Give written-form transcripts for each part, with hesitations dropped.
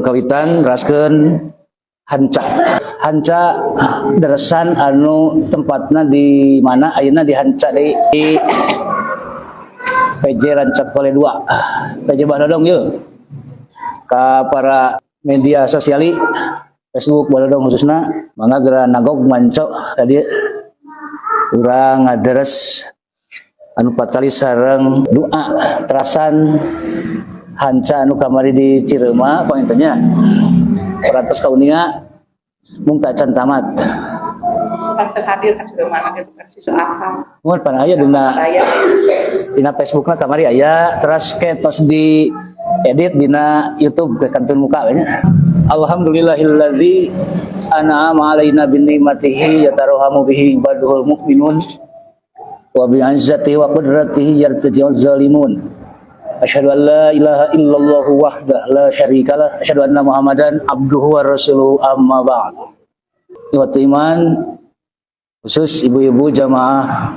urang kawitan raskeun hanca. Hanca deresan anu tempatna di mana ayeuna di Hanca di PJ Rancak Kole 2. PJ Balodong yeuh. Ka para media sosiali Facebook Balodong khususna mangga geura nagog manco tadi urang ngaderes anu patali sareng doa terasan Hanca anu kamari di Cireuma pangintanya peratos kauninga mung tacan tamat Pantes hadir ka Cireuma gitu versi soal mun pan aya dina Facebookna kamari aya terus ketos di edit dina YouTube ke kantun muka nya alhamdulillahilladzi an'ama alaina bin ni'matihi yatarahamu bihi ibaduhul mu'minun wa bi izzati wa qudratihi yartaji'uz zalimun asyhadu an la ilaha illallah wahdahu la syarikalah asyhadu anna muhammadan abduhu wa rasuluhu amma ba'd. Iwat iman khusus ibu-ibu jamaah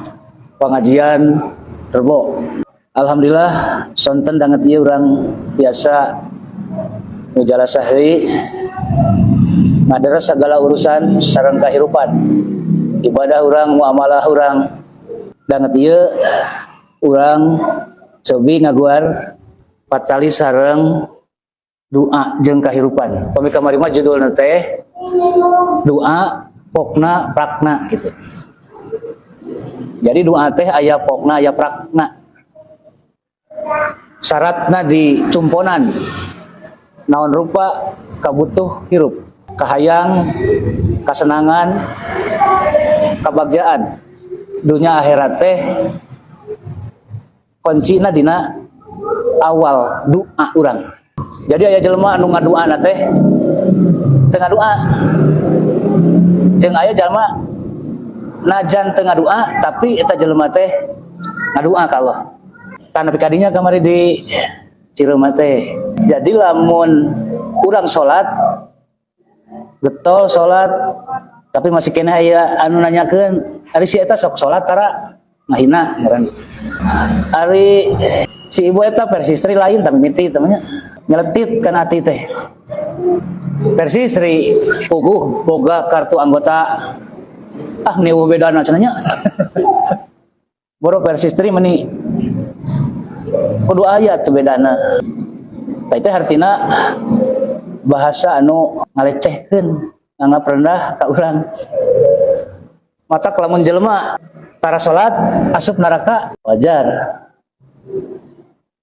pengajian Rebo alhamdulillah sonten danget ieu urang biasa ngejala sahri ngaderes segala urusan sareng kahirupan ibadah urang muamalah urang danget ieu urang cobi ngaguar patali sareng doa jeung kahirupan pami kamari mah judulna teh doa pokna prakna gitu. Jadi doa teh aya pokna aya prakna. Syaratna di cumponan naon rupa kabutuh hirup kahayang kasenangan kabagjaan dunya akhirat teh kuncina dina awal doa urang. Jadi aya jelema anu ngadoana teh teu ngadoa jeung aya jelema najan teu ngadoa tapi eta jelema teh ngadoa ka Allah. Tana pikadinya kamari di Cireuma teh. Jadi lamun urang salat getol salat tapi masih kena aya anu nanyakeun ari si eta sok salat tara ngahina ngaran. Ari si ibu eta versi istri lain tapi mimiti temannya nyeletit kana hati teh. Versi istri puguh boga kartu anggota niu bedana cenanya. Boro versi istri meni kudu ayat bedana. Tah teh artina bahasa anu ngalecehkeun, anggap rendah ka urang. Mata lamun jelema tara salat asup neraka wajar.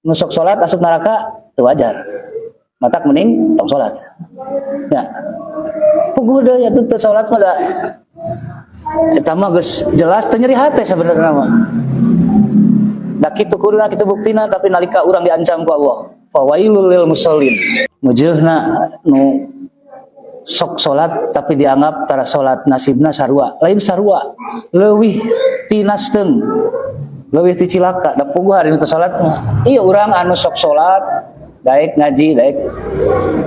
Nu sok salat asup neraka teu wajar. Matak mending tong salat. Ya. Puguh deui atuh teu salat mah da eta mah geus jelas teu nyeri hate sabenerna mah. Da kitu kuruna kitu buktina tapi nalika urang diancam ku Allah. Fawailul lil musallin. Mujeuhna nu sok salat tapi dianggap tara salat nasibna sarua. Lain sarua leuwih ti nasteung. Leuwih ti cilaka da puguh hari teu salat mah. Ieu urang anu sok salat daek ngaji daek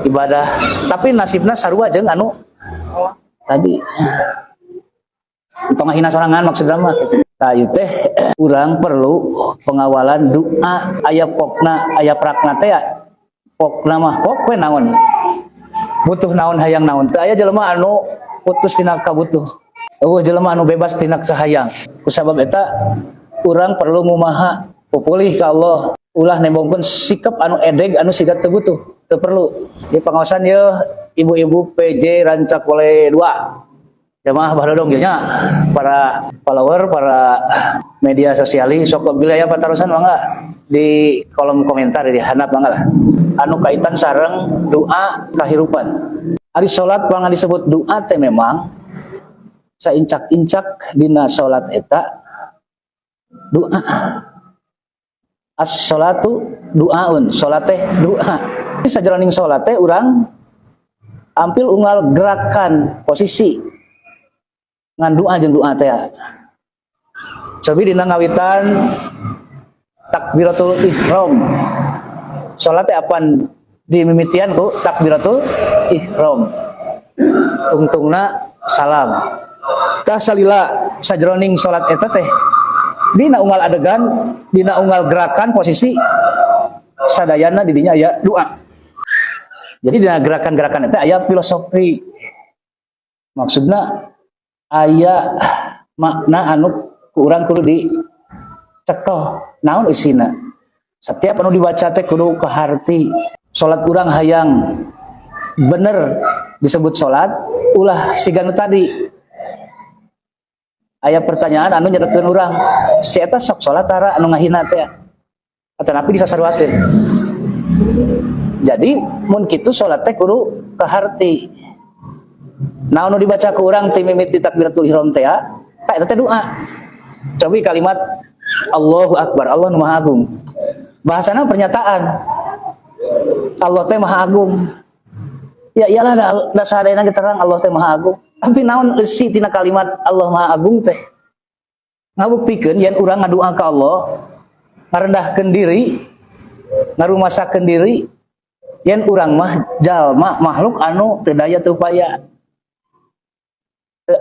ibadah tapi nasibna sarua jeung anu tadi tong ngahina sorangan maksudna mah tah ieu teh urang perlu pengawalan doa aya pokna aya prakna teh pokna mah pok we naon butuh naon hayang naon teh aya jelema anu putus tina kabutuh eueuh jelema anu bebas tina kahayang kusabab eta urang perlu ngumaha pupulih ka Allah ulah nembongkeun sikap anu edeg anu siga teu butuh teu perlu di pangaosan ye ibu-ibu PJ Rancak Kole 2 jamaah Balodong nya para follower para media sosiali sok bila aya patarusan mangga di kolom komentar di handap mangga lah anu kaitan sareng doa kahirupan ari salat mangga disebut doa teh memang saincak-incak dina salat eta doa as-sholatu du'aun, sholat teh doa. Sajroning sholat teh urang ampil unggal gerakan posisi ngan doa jeung doa teh. Cobi dina ngawitan takbiratul ihram. Sholat teh apan dimimitian ku takbiratul ihram. Tungtungna salam. Tah salila sajroning sholat eta teh dina unggal adegan, dina unggal gerakan posisi sadayana didinya aya doa. Jadi dina gerakan-gerakan itu aya filosofi. Maksudna aya makna anu ku urang kudu dicekel. Naon isina? Setiap anu dibaca teh kudu kaharti. Salat urang hayang bener disebut salat, ulah sigana tadi. Aya pertanyaan anu nyeretkeun urang, si eta sok salat tara anu ngahina teh. Atanapi disasaruakeun. Jadi mun kitu salat teh kudu kaharti. Nah anu dibaca ku urang ti mimiti takbiratul ihram teh ta eta teh doa. Cobi kalimat Allahu Akbar, Allah nu Maha Agung. Bahasana pernyataan. Allah teh Maha Agung. Ya iyalah da sadayana terang Allah teh Maha Agung. Tapi naon eusi tina kalimat Allah Maha Agung teh? Ngabuktikeun yen urang ngadoa ka Allah, ngarendahkeun diri, ngarumasakeun diri, yen urang mah jalma makhluk anu teu daya teu upaya.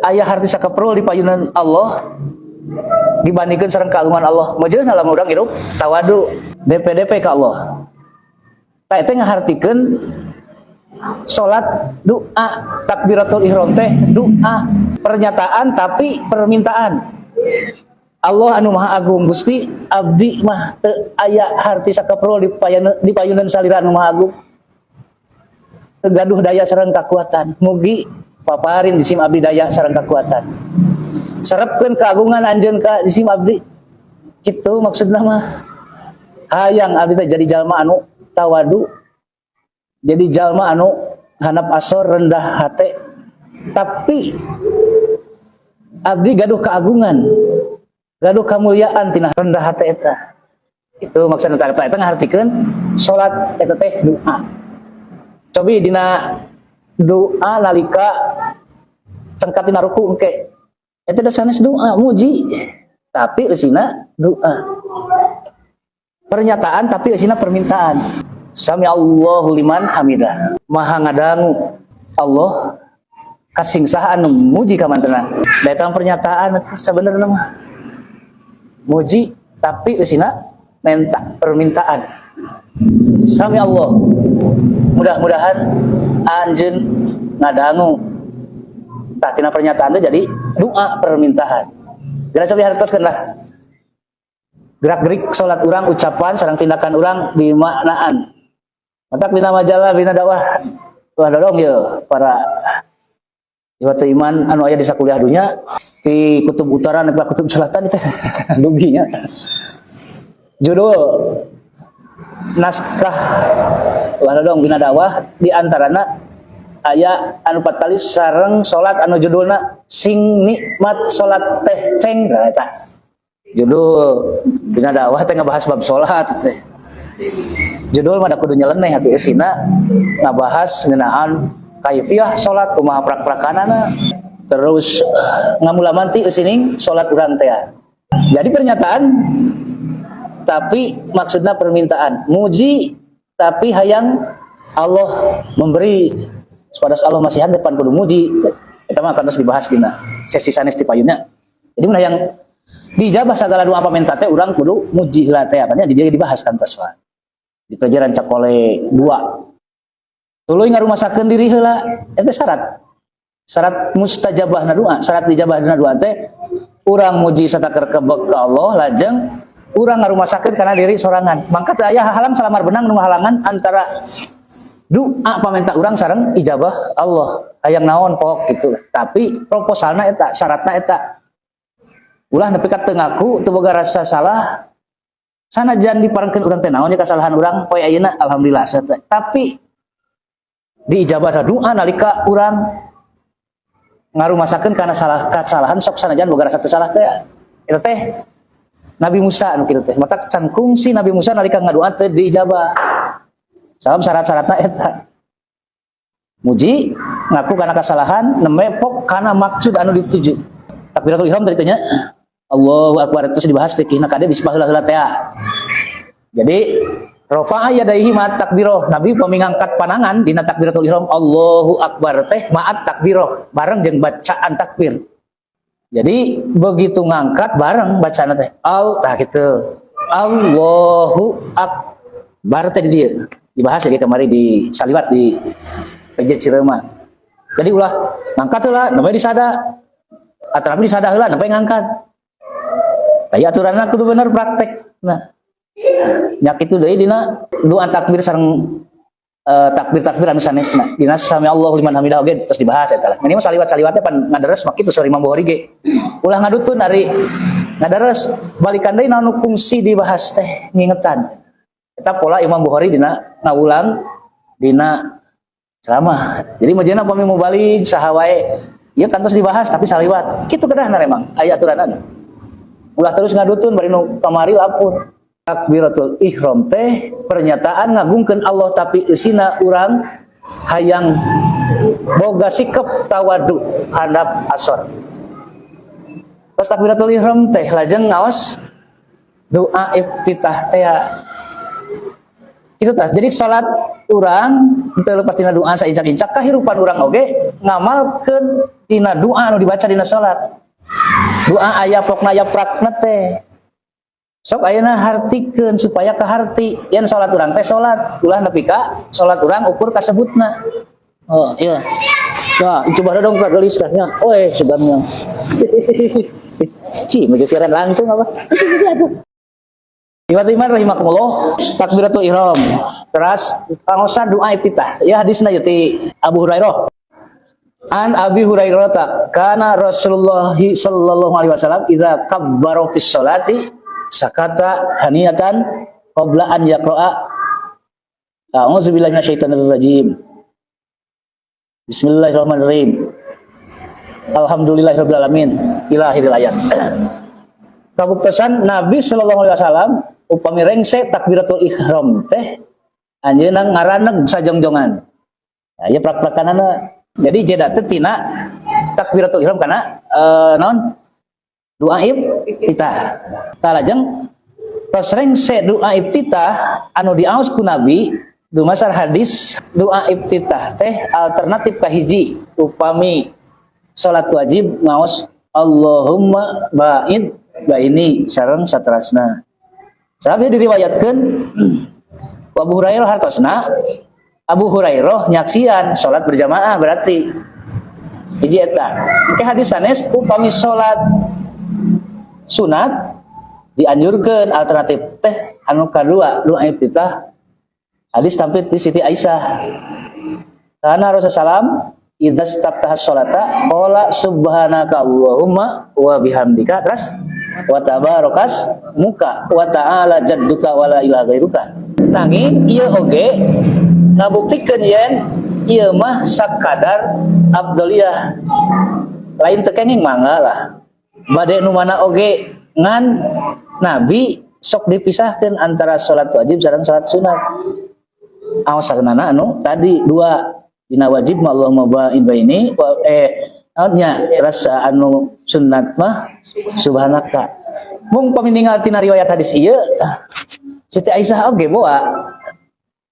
Aya harti sakapeul di payunan Allah dibandingkeun sareng kaagungan Allah. Majelis dalam urang hirup tawadu, DP ka Allah. Ta eta ngahartikeun salat doa, takbiratul ihram teh doa, pernyataan tapi permintaan. Allah anu Maha Agung, Gusti abdi mah teu aya harti sakapeul di payunan salira anu Maha Agung. Teu gaduh daya sareng kakuatan. Mugi paparin disim abdi daya sareng kakuatan. Sarepkeun keagungan anjeun ka disim abdi. Kitu maksudna mah. Hayang abdi teh jadi jalma anu tawadu. Jadi jalma anu handap asor rendah hati, tapi abdi gaduh keagungan, gaduh kemuliaan tina rendah hati eta. Itu maksudna eta ngahartikeun salat eta teh doa. Cobi dina doa nalika cengkat dina ruku engke. Eta da sanes doa muji, tapi eusina doa. Pernyataan tapi eusina permintaan. Sami Allahu liman hamidah. Maha ngadangu Allah kasingsaha anu muji ka mantenna. Da eta pernyataan sabenerna mah muji tapi eusina minta permintaan. Sami Allah. Mudah-mudahan anjeun ngadangu. Tah tina pernyataan teh jadi doa permintaan. Geura cobi hartoskeun lah. Gerak-gerik salat urang, ucapan sareng tindakan urang bimaknaan. Matak dina majalah bina dakwah wah dodong ya para iwatu iman anu aya di sakuliah dunya di kutub utara nepi kutub selatan teh duginya. Judul naskah wah dodong bina dakwah di antarana aya anu patalis sareng salat anu judulna sing nikmat salat teh ceng eta. Judul bina dakwah teh ngabahas bab salat teh. Judul mah da kudu nyeleneh atuh eusina ngabahas ngeunaan kaifiah salat kumaha prak-prakanana terus ngamulaman ti eusining salat urang teh. Jadi pernyataan tapi maksudna permintaan, muji tapi hayang Allah memberi. Pada Allah masih depan kudu muji. Eta mah kantos dibahas dina sesi sanes ti payunna. Jadi mun hayang dijabah segala doa pamenta teh urang kudu muji heula teh apanya dibahas kantos wae. Di pelajaran Cakole 2. Tuluy ngarumasakeun diri heula eta syarat mustajabahna doa, syarat dijabahna doa teh urang muji sarta kerbek ka Allah lajeng urang ngarumasakeun kana diri sorangan. Mangka teu aya halang salamar benang nu halangan antara doa pamenta urang sareng ijabah Allah. Hayang naon pok gitu. Tapi proposalna eta, syaratna eta. Ulah nepi ka teu ngaku teu boga rasa salah. Sanajan diparengkeun urang teh naon nya kasalahan urang poe ayeuna alhamdulillah teh. Tapi diijabah doa nalika urang ngarumasakeun kana kesalahan sok sanajan boga rasa teu salah teh. Eta teh Nabi Musa anu kitu teh. Mata can kungsi Nabi Musa nalika ngadoa teh diijabah. Sabab syarat-syaratna eta. Muji, ngaku kana kesalahan, nemepok kana maksud anu dituju. Takbiratul ihram tadi tanya Allahu Akbar itu dibahas fikihna kade disebah heula-heula teh. Jadi rafa'a yadaihi ma'at takbirah. Nabi pamingangkat panangan dina takbiratul ihram Allahu Akbar teh ma'at takbirah, bareng jeung bacaan takbir. Jadi begitu ngangkat bareng bacaan teh tah kitu. Allahu Akbar teh di dieu. dibahas ya kemarin di Saliwat di PJ Cirema. Jadi ulah ngangkat heula namanya disada. Atrapi disada heula namanya ngangkat. Taya aturanna kudu bener praktek. Nah, nya kitu deui dina doa takbir sareng takbir anu sanesna. Dina sami Allahu liman hamidah oge terus dibahas eta lah. Ini mah saliwat-saliwatnya pan ngaderes mak kitu seur Imam Bukhari ge. Ulah ngadutun ari ngaderes balikan deui naon fungsi dibahas teh ngingetan. Eta pola Imam Bukhari dina ngawulang dina ceramah. Jadi majeuna pami mau balik saha wae ieu kantos dibahas tapi saliwat. Kitu kedahna remang aya aturanna. Ulah terus ngadutun bari nu kamari lapun. Takbiratul ihram teh pernyataan ngagungkeun Allah tapi isina urang hayang boga sikep tawadu hadap asor. Pas takbiratul ihram teh lajeng ngaos doa iftitah teh kitu tah. Jadi salat urang teu lepas tina doa saincak-incak kahirupan urang oge ngamalkeun tina doa anu dibaca dina salat. Doa aya pokna aya prakna teh. Sok ayeuna hartikeun supaya kaharti yen salat urang teh salat ulah nepi ka salat urang ukur kasebutna. Oh iya. Nah, coba dong Kak gelis nya. Sugamnya. Meja siaran langsung apa? Iman rahimakumullah, takbiratul ihram. Terus pangosan doa iftitah. Ya hadisna ti Abu Hurairah. An Abi Hurairah kana Rasulullah sallallahu alaihi wasallam idza kabbara fis sholati sakata haniyatan qabla an yaqra'a a'udzubillahi minasyaitonir rajim. Bismillahirrahmanirrahim. Alhamdulillahirabbil alamin ila akhiril ayat. Kabuktosan Nabi sallallahu alaihi wasallam upami rengse takbiratul ihram teh anjeunna ngaraneg sajongjongan. Nah, ieu prak-prakanana. Jadi jeda teh tina takbiratul ihram kana naon? Doa iftitah. Tah lajeng tos rengse doa iftitah anu diaos ku Nabi dumasar hadis doa iftitah teh alternatif ka hiji upami salat wajib ngaos Allahumma ba'id baini sareng satrasna. Sabi diriwayatkeun Abu Hurairah hartosna Abu Hurairah nyaksian salat berjamaah berarti hiji eta. Engke hadis sanes upami salat sunat dianjurkeun alternatif teh anu kadua doa iftitah hadis tampil di Siti Aisyah. Kana Rasulullah idza staftaha sholata qala subhanaka Allahumma wa bihamdika terus wa tabarakas muka wa ta'ala jadduka wa la ilaha ghairuka. Nanging ieu oge ngabuktikeun yen ieu mah sakadar abdoliyah. Lain teu kenging mangga lah. Bade nu mana oge ngan Nabi sok dipisahkeun antara salat wajib sareng salat sunat. Awasanana anu tadi dua dina wajib mah Allahumma ba'id baini naonnya rasa anu sunat mah subhanaka. Mung pamininggal tina riwayat hadis ieu Siti Aisyah oge boa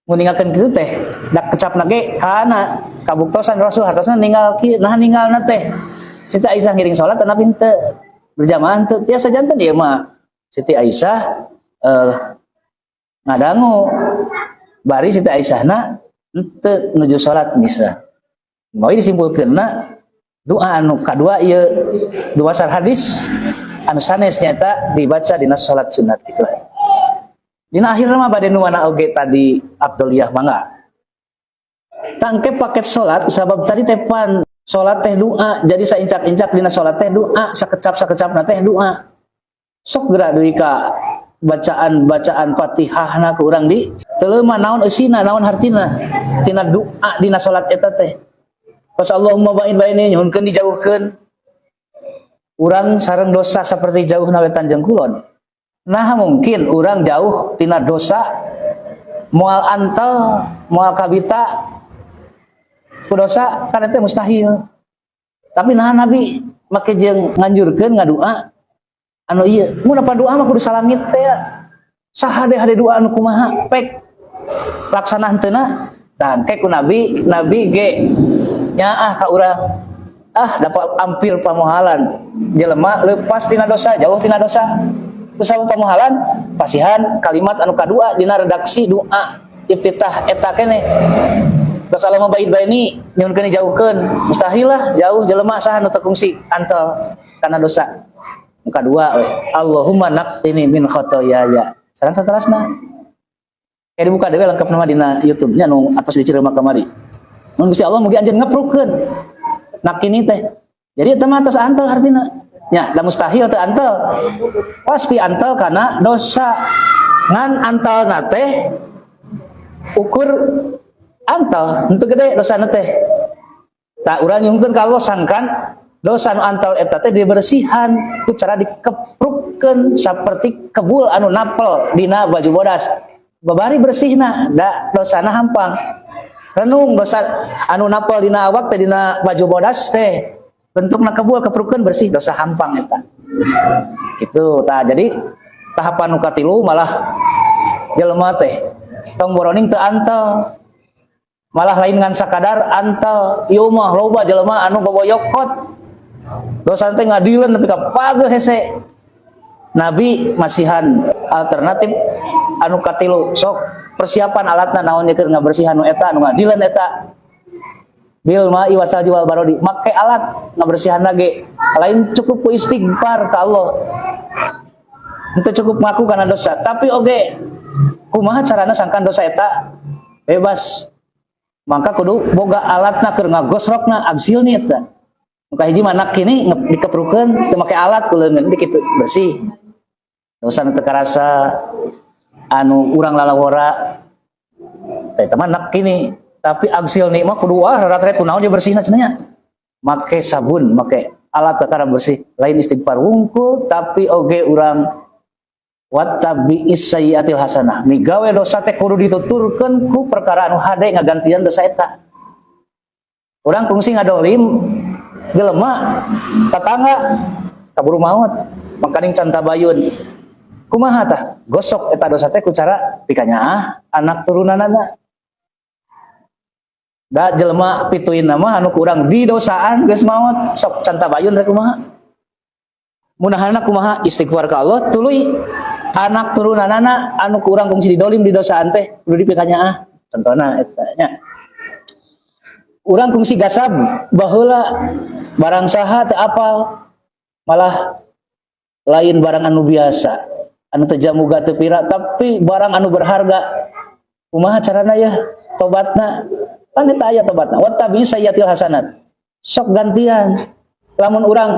nguninggalkeun kitu teh dak kecapna ge kana kabuktosan Rasul hartosna ninggal kieu nah ninggalna teh Siti Aisyah ngiring salat tapi henteu berjamaah henteu tiasa janten ieu mah Siti Aisyah ngadangu bari Siti Aisyahna henteu nuju salat misa. Moal disimpulkeunna doa anu kadua ieu duasar hadis anu sanes nyata dibaca dina salat sunat kitu. Dina akhirna mah bade nu mana oge tadi abdoliyah mangga. Tangke paket salat sabab tadi teh pan salat teh doa jadi saincak-incak dina salat teh doa sakecap-sakecapna teh doa. Sok geura deui ka bacaan Fatihahna ku urang di teu mah naon eusina naon hartina tina doa dina salat eta teh. Pas Allahumma ba'id baini nyuhunkeun dijauhkeun urang sareng dosa saperti jauhna wetan jeung kulon. Nah mungkin urang jauh tina dosa moal antel moal kabita ku dosa kan teh mustahil. Tapi nah Nabi make jeung nganjurkeun ngadoa anu ieu mun apa doa mah kudu salamit teh saha hade doa anu kumaha pek laksana henteu tangke ku Nabi ge nyaah ka urang dapat ampir pamohalan jelema leupas tina dosa jauh tina dosa kusabab pamohalan pasihan kalimat anu kadua dina redaksi doa iftitah eta keneh terus alama baid-baini nyunkeun dijauhkeun mustahil lah jauh jelema saha nu teu kungsi antel kana dosa. Nu kadua we Allahumma naqini min khotoyaya sareng saterusna kayak dibuka dewe lengkap nama dina YouTube nya nu atos diceureumak kamari mun Gusti Allah mugi anjeun ngaprukeun naqini teh jadi eta mah tos antel artina nya da mustahil teu antel pasti antel kana dosa ngan antalna teh ukur antal henteu gede dosana teh tak urang nyungkeun ka Allah sangkan dosa nu antal eta teh dibersihan ku cara dikeprukkeun saperti kebul anu napel dina baju bodas babari bersihna da dosana hampang renung dosa anu napel dina awak teh dina baju bodas teh bentukna kebul keprukkeun bersih dosa hampang eta kitu tah jadi tahapan nu katilu malah jelema teh tong boroning teu antel malah lain ngan sakadar antel ieu mah loba jelema anu boboyokot dosa teh ngadileun nepi ka pageuh hese Nabi masihan alternatif anu katilu sok persiapan alatna naon keur ngabersihan nu eta anu ngadileun eta bil ma'i wasal wal barodi make alat ngabersihan lagi lain cukup ku istighfar ka Allah henteu cukup ngaku kana dosa tapi oge kumaha carana sangkan dosa eta bebas maka kudu boga alatna keur ngagosrokna agsilna eta muka hiji manak kini dikeprukeun teu make alat ku leungeun kitu bersih dosa nu teu karasa anu urang lalawora teh manak kini tapi agsil nikmah kudu rarat-rarat kunaon je bersihna cenah make sabun make alat kakara bersih lain istighfar wungkul tapi oge urang wattabi isayyatil hasanah migawe dosa teh kudu dituturkeun ku perkara anu hade ngagantian dosa eta urang kungsi ngadolim jelema tetangga kaburu maut makaning can tabayun kumaha tah gosok eta dosa teh ku cara pikanyaah anak turunanana da jelema pituin nama anu kurang di dosaan geus maot sok can tabayun teh kumaha munahanna kumaha istighfar ka Allah tuluy anak turunanana anu kurang kungsi didolim di dosaan teh kudu dipikanyaah contohna eta nya urang kungsi gasab baheula barang saha teu apal malah lain barang anu biasa anu teu jamuga teu pira tapi barang anu berharga kumaha carana ya tobatna kan eta aya tobatna wattabi sayyatil hasanat sok gantian lamun urang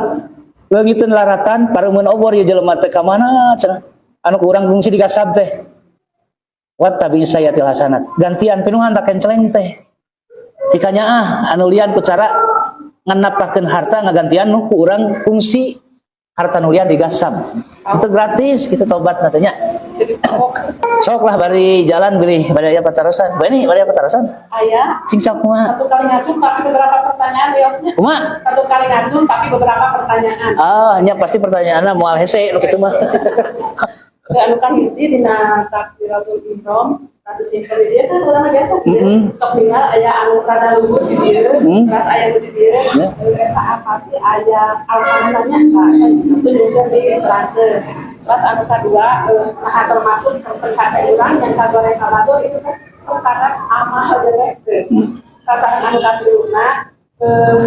leungiteun laratan pareumeuan obor ieu jelema teh ka mana cenah anu urang kungsi digasab teh wattabi sayyatil hasanat gantian pinuhan tak kenceleng teh pikanyaah anu lian ku cara nganapahkeun harta ngagantian nu ku urang kungsi harta nu lian digasab itu gratis gitu tobatna teh nya sok lah bari jalan bilih bari aya patarosan bani bari aya patarosan Aya cing sok kumaha satu kali ngajun tapi beberapa pertanyaan Riosnya kumaha satu kali ngajun tapi beberapa pertanyaan nya pasti pertanyaanna moal hese nu kitu mah anu kan hiji dina takbiratul ihram kata simpel dia kan orang biasa dia sok tinggal aya anu rada luhur di dieu terus aya di dieu eta apa sih aya alasanna nya kan satu juga di terakhir pas anu kadua nah termasuk perkara urang yang kagoreng kabatur itu kan perkara amal derek pasangan anu kaduna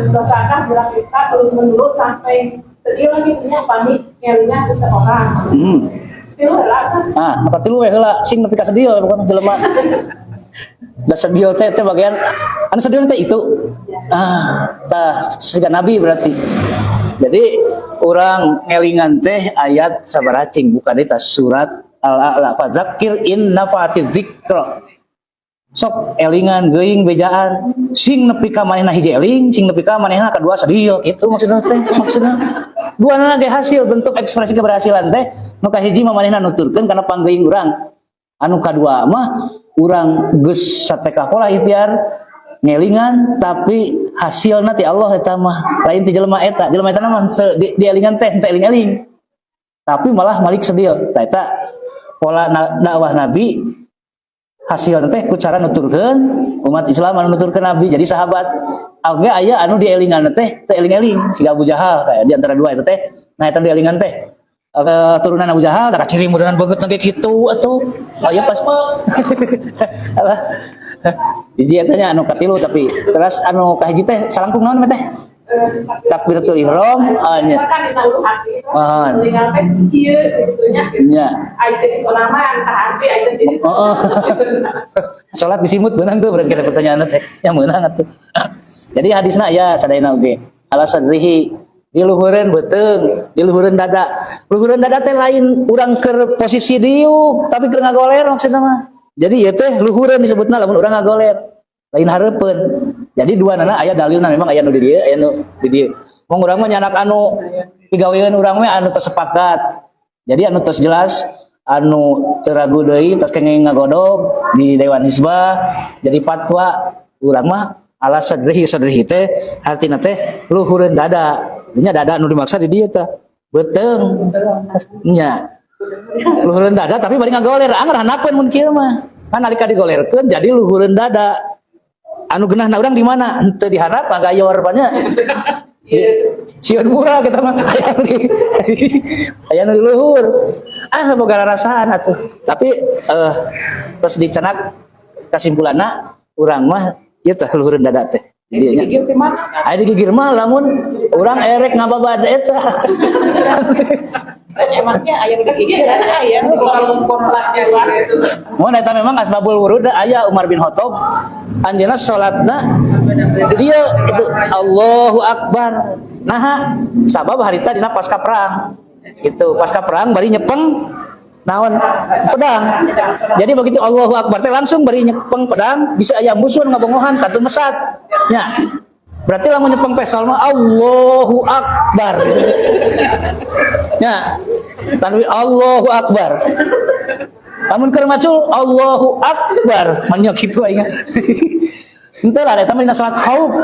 dosakan berak kita terus menerus sampai sedih lagi punya pamit ngelinya seseorang tilu heula kan maka tilu we heula sing nepi ka sedil bukan jelema da sedil teh bagian anu sedil teh itu tah siga nabi berarti jadi orang ngelingan teh ayat sabaracing bukan eta surat al-a'la fadzakir in nafa'atiz dzikra sok elingan geuing bejaan sing nepi ka manehna hiji eling sing nepi ka manehna kadua sedil kitu maksudna teh duana ge hasil bentuk ekspresi keberhasilan teh nu kahiji mah manehna nuturkeun kana panggeuing urang anu kadua mah urang geus sateka pola ikhtiar ngelingan tapi hasilna ti Allah eta mah lain ti jelema eta mah teu dielingan teh teu eling-eling tapi malah malik sedil tah eta pola dakwah nabi hasilna teh ku cara nuturkeun umat Islam anu nuturkeun nabi jadi sahabat oge aya anu dielingan teh teu eling-eling siga Abu Jahal kayak di antara dua eta teh nah eta dielingan teh turunan Abu Jahal da kaciri mudahan banget nage kitu atuh. Oh ya pas. Apa? Hiji eta nya anu katilu tapi terus anu kahiji teh salangkung naon teh? Takbiratul ihram nya. Kan ditangguh hati. Ah. Tinggal teh kieu itunya. Nya. Ai teh selama antah hati ai teh jadi. Oh. Salat disimut beunang tuh berarti ada pertanyaan teh. Yang meunang atuh. Jadi hadisna aya sadayana oge. Ala sadrihi diluhureun beuteung, diluhureun dada. Luhureun dada teh lain urang keur posisi diuk, tapi keur ngagoler maksudna mah. Jadi ieu teh luhureun disebutna lamun urang ngagoler. Lain hareupeun. Jadi dua nana aya dalilna memang aya nu di dieu, aya nu di dieu. Mung urang mah nyanak anu pigawean urang mah anu tos sepakat. Jadi anu tos jelas, anu teu ragu deui tos kenging ngagodog di Dewan Hizbah jadi fatwa urang mah ala sadrihi teh artina teh luhureun dada. Nya dada anu dimaksud di dieu teh beuteung. Nya. Luhureun dada tapi bari ngagoler, anggar hanapeun mun kieu mah. Kan nalika digolerkeun jadi luhureun dada. Anu geunahna urang di mana? Henteu diharap gayor banyak. Sieun murah kita mah aya nu di luhur. Boga rasaan atuh. Tapi terus dicenak kesimpulanna urang mah ieu teh luhureun dada teh. Gigir di mana kan? Aya digigir mah lamun urang erek ngababad eta. Emangnya aya digigir dan aya kalau salatnya itu. Mun eta memang asbabul wurud aya Umar bin Khattab anjeunna salatna dia itu Allahu Akbar. Nah, sabab harita dina pasca perang. Itu pasca perang bari nyepeng naon pedang. Jadi begitu Allahu Akbar teh langsung bari nyepeng pedang bisa aya musuh ngabongohan katu mesat. Nya. Berarti lamun nyepeng pesal mah Allahu Akbar. Nya. Tanwi Allahu Akbar. Lamun keur macul Allahu Akbar. Manya kitu aing. Henteu lah eta mah dina salat khauf.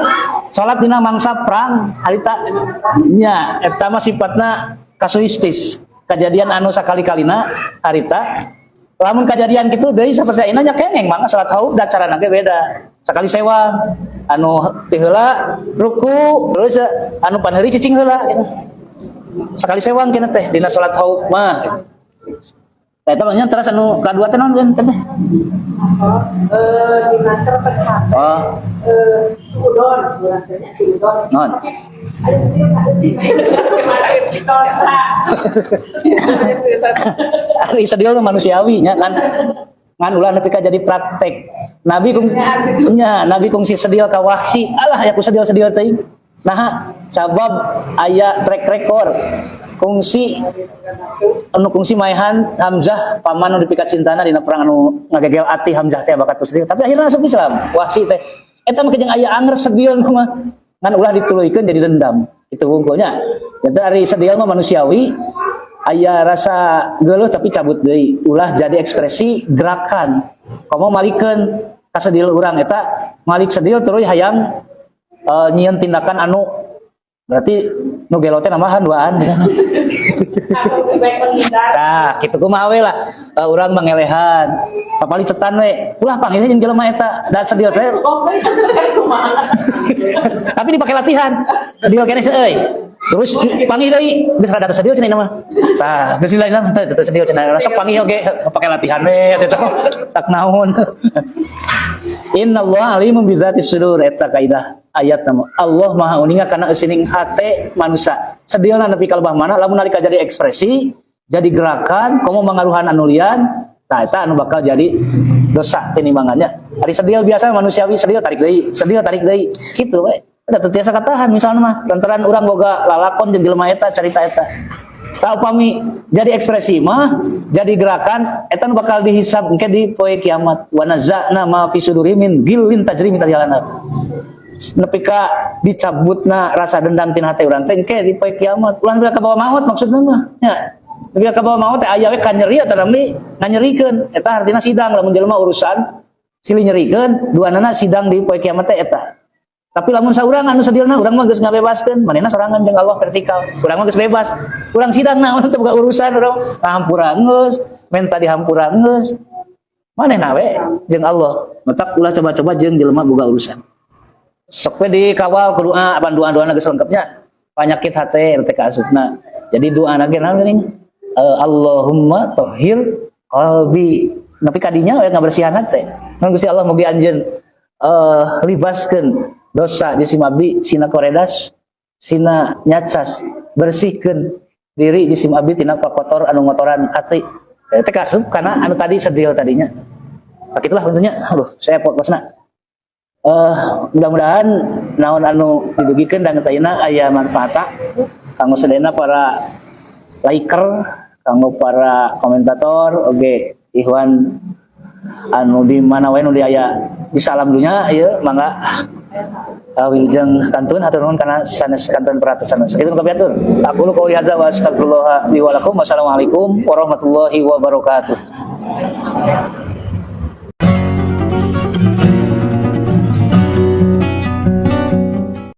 Salat dina mangsa perang harita. Nya, eta mah sifatna kasuistis. Kejadian anu sakali-kalina harita. Lamun kejadian kitu deui saperti ayeuna nya kengeng mangga salat khauf da carana ge beda. Sakali sewang anu teu heula ruku terus anu paneuri cicing heula gitu. Sakali sewang kena teh dina salat khauf mah. Eta mah nya terus anu kadua teh naon teh? Dina terpekat. Sudon, bulannya sudon. Non. Ada sedih saeutik kemarin dosa. Ari sedih manusiawi nya kan. Ngan ulah nepi ka jadi praktek. Nabi kungsi sedih ka Wahsy. Alah aya ku sedih teuing. Nah, sabab aya track record kungsi maehan Hamzah paman nu dipika cintana dina perang anu ngagegel ati Hamzah teh bakat sedih tapi akhirna masuk Islam Wahsy teh eta mah kejeng aya anger sedih mah ngan ulah dituluykeun jadi dendam itu wungkulnya eta ari sedih mah manusiawi aya rasa geuleuh tapi cabut deui ulah jadi ekspresi gerakan komo malikeun ka sedih urang eta malik sedih terus hayang nyieun tindakan anu berarti nu gelo teh namahan duaan nah kitu kumaha we lah urang mangelehan papali cetan we ulah panggilnya jeung jelema eta da sedih teh tapi dipake latihan sedih keneh euy terus panggil deui geus rada sedih cenah mah tah geus lain mah teh sedih cenah sok panggil oge pake latihan we eta tak naon innallaha alimun bizatis sudur eta kaidah ayat nama Allah maha uninga kana eusining hate manusia sedihna nepi ka lebah mana lamun nalika jadi ekspresi jadi gerakan komo mangaruhan anu lian tah eta anu bakal jadi dosa tinimbangannya ari sedih biasa manusiawi sedih tarik deui kitu we da teu tiasa katahan misalna mah lantaran urang boga lalakon jeung jelema eta carita eta tah upami jadi ekspresi mah jadi gerakan eta nu bakal dihisab engke di poe kiamat wa nazana ma fi sudurihim min ghillin tajri min tahtiha al-anhar nepi ka dicabutna rasa dendam tina hate urang teh engke di poe kiamat ulah nepi ka bawa maut maksudna mah nya nepi ka bawa maut teh aya we ka nyeri atawa nganyerikeun eta artina sidang lamun jelema urusan silih nyerikeun duanana sidang di poe kiamat teh eta tapi lamun saurang anu sadilna urang mah geus ngabebaskeun manehna sorangan jeung Allah vertikal urang mah geus bebas urang sidang naon teh boga urusan urang ngahampura geus menta dihampura geus manehna we jeung Allah matak ulah coba-coba jeung jelema boga urusan sok we dikawal ku doa apa doa-doana geus lengkapnya penyakit hate teh ka asupna jadi doa na ge naon geuning Allahumma tahhir qalbi. Tapi kadinya we ngabersihan teh. Mun Gusti Allah mugi anjeun libaskeun dosa di simabi sina koredas, sina nyacas, bersihkeun diri di simabi tina kotor anu ngotoran ati. Teh kasup kana anu tadi sedil tadinya. Tak itulah tentunya. Aduh, saya fokusna. Mudah-mudahan naon anu dibagikeun dan tayna aya manfaatna kanggo sadayana para liker, kanggo para komentator, oge Ikhwan anu di mana wae nu aya di salam dunya ieu mangga wilujeng kantun hatur nuhun kana sanes kantun peratasan. Sakitu kabiatur. Aku lu qouli hadza wa astagfirullah li wa lakum. Wassalamualaikum warahmatullahi wabarakatuh.